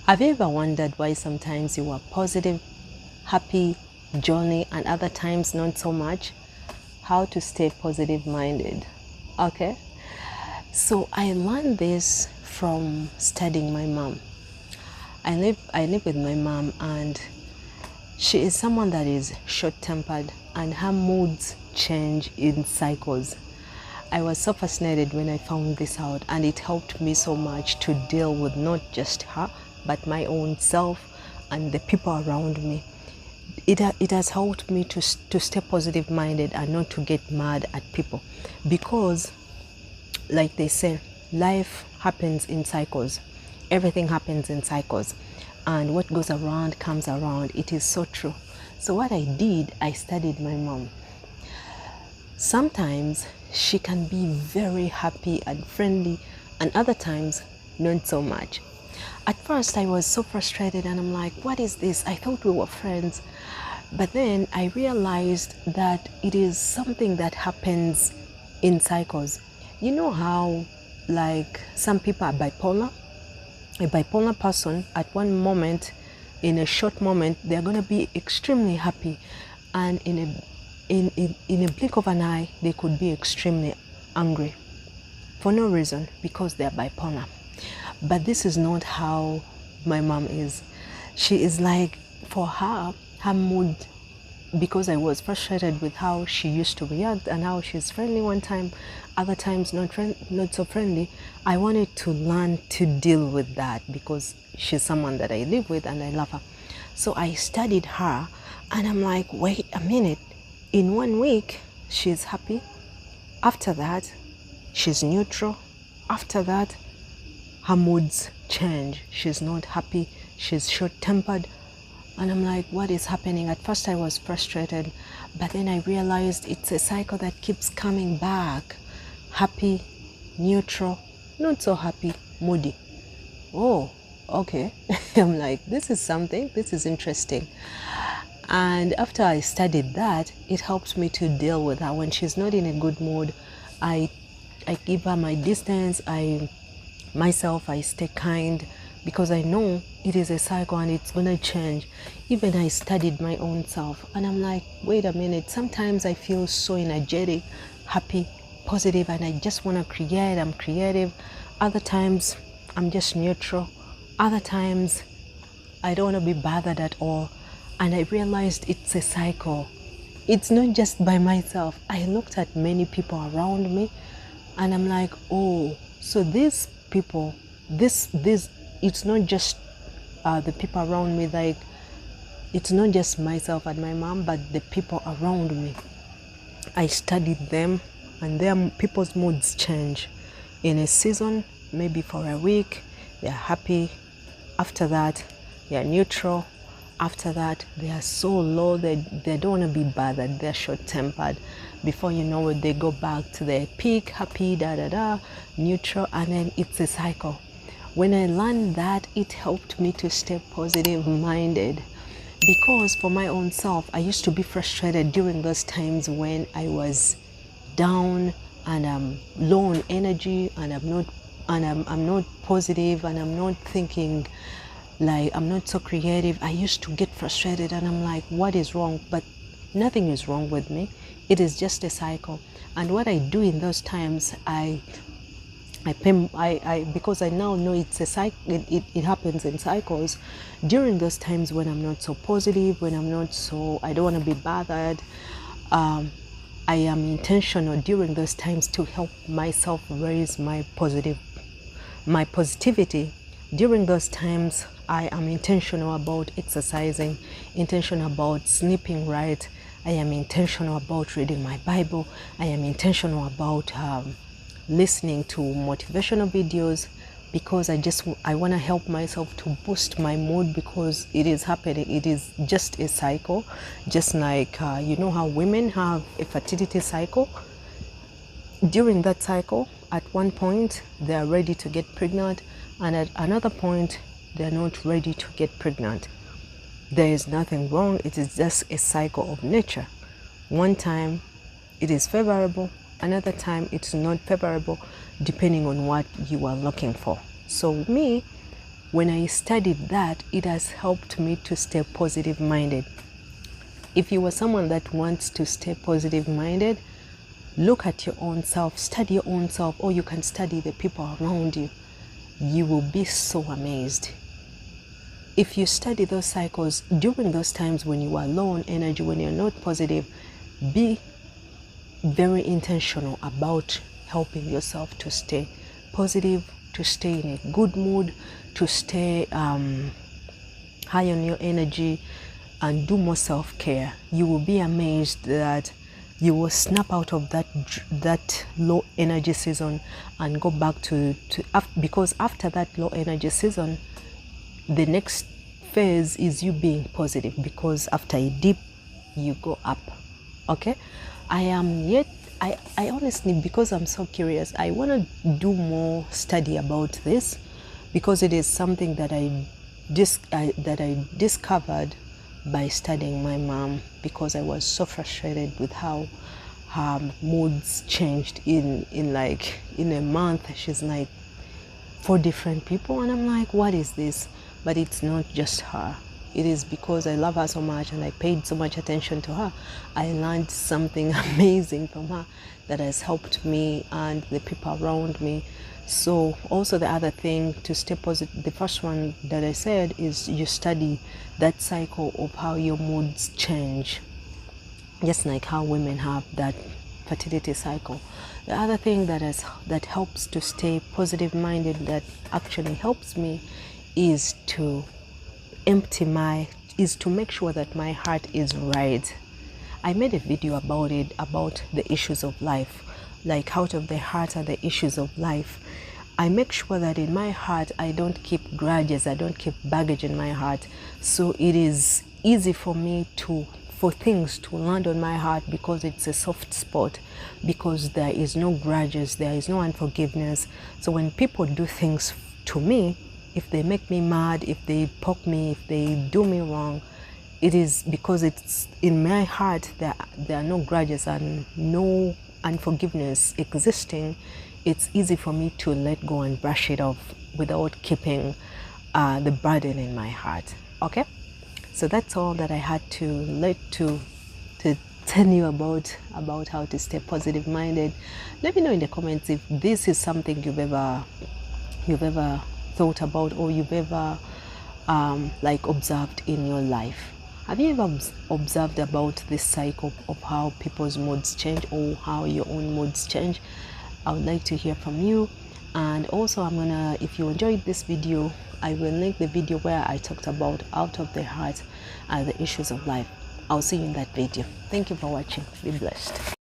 Have you ever wondered why sometimes you are positive, happy, jolly, and other times not so much? How to stay positive minded. Okay, so I learned this from studying my mom. I live with my mom, and she is someone that is short-tempered and her moods change in cycles. I was so fascinated when I found this out, and it helped me so much to deal with not just her but my own self and the people around me. It has helped me to stay positive minded and not to get mad at people, because like they say, life happens in cycles. Everything happens in cycles, and what goes around comes around. It is so true. So what I did, I studied my mom. Sometimes she can be very happy and friendly, and other times not so much. At first I was so frustrated, and I'm like, what is this? I thought we were friends. But then I realized that it is something that happens in cycles. You know how like some people are bipolar? A bipolar person, at one moment, in a short moment, they're going to be extremely happy, and in a blink of an eye they could be extremely angry for no reason, because they're bipolar. But this is not how my mom is. She is like, for her mood, because I was frustrated with how she used to react and how she's friendly one time, other times not so friendly. I wanted to learn to deal with that, because she's someone that I live with and I love her. So I studied her, and I'm like, wait a minute. In 1 week, she's happy. After that, she's neutral. After that, her moods change. She's not happy. She's short-tempered. And I'm like, what is happening? At first I was frustrated, but then I realized it's a cycle that keeps coming back. Happy, neutral, not so happy, moody. Oh, okay. I'm like, this is something. This is interesting. And after I studied that, it helps me to deal with her. When she's not in a good mood, I give her my distance. I stay kind, because I know it is a cycle and it's gonna change. Even I studied my own self, and I'm like, wait a minute. Sometimes I feel so energetic, happy, positive, and I just want to create. I'm creative. Other times I'm just neutral. Other times I don't want to be bothered at all. And I realized it's a cycle. It's not just by myself. I looked at many people around me, and I'm like, oh, so these people, it's not just the people around me. Like, it's not just myself and my mom, but the people around me. I studied them, and people's moods change. In a season, maybe for a week, they're happy. After that, they're neutral. After that, they are so low, they don't want to be bothered. They're short-tempered. Before you know it, they go back to their peak, happy, neutral, and then it's a cycle. When I learned that, it helped me to stay positive-minded, because for my own self, I used to be frustrated during those times when I was down and I'm low on energy, and I'm not positive, and I'm not thinking, like, I'm not so creative. I used to get frustrated, and I'm like, what is wrong? But nothing is wrong with me. It is just a cycle. And what I do in those times, because I now know it's a cycle, it happens in cycles. During those times when I'm not so positive, when I don't want to be bothered, I am intentional during those times to help myself raise my positivity. During those times, I am intentional about exercising, intentional about sleeping right. I am intentional about reading my Bible. I am intentional about listening to motivational videos, because I want to help myself to boost my mood, because it is happening. It is just a cycle, just like you know how women have a fertility cycle. During that cycle, at one point they are ready to get pregnant, and at another point they are not ready to get pregnant. There is nothing wrong. It is just a cycle of nature. One time it is favorable, another time it's not favorable, depending on what you are looking for. So me, when I studied that, it has helped me to stay positive minded. If you are someone that wants to stay positive minded, look at your own self, study your own self, or you can study the people around you. You will be so amazed. If you study those cycles during those times when you are low on energy, when you're not positive, be very intentional about helping yourself to stay positive, to stay in a good mood, to stay high on your energy, and do more self-care. You will be amazed that you will snap out of that low energy season and go back because after that low energy season, the next phase is you being positive, because after a dip you go up. Okay, I honestly, because I'm so curious, I want to do more study about this, because it is something that I discovered by studying my mom, because I was so frustrated with how her moods changed in a month. She's like 4 different people, and I'm like, what is this? But it's not just her. It is because I love her so much and I paid so much attention to her. I learned something amazing from her that has helped me and the people around me. So also the other thing to stay positive, the first one that I said is you study that cycle of how your moods change, just like how women have that fertility cycle. The other thing that helps to stay positive minded, that actually helps me, is to make sure that my heart is right. I made a video about it, about the issues of life, like out of the heart are the issues of life. I make sure that in my heart I don't keep grudges, I don't keep baggage in my heart. So it is easy for me for things to land on my heart, because it's a soft spot, because there is no grudges, there is no unforgiveness. So when people do things to me, if they make me mad, if they poke me, if they do me wrong, it is because it's in my heart there are no grudges and no unforgiveness existing. It's easy for me to let go and brush it off without keeping the burden in my heart. Okay, so that's all that I had to tell you about how to stay positive minded. Let me know in the comments if this is something you've ever thought about, or you've ever observed in your life. Have you ever observed about this cycle of how people's moods change, or how your own moods change? I would like to hear from you. And also, if you enjoyed this video, I will link the video where I talked about out of the heart and the issues of life. I'll see you in that video. Thank you for watching. Be blessed.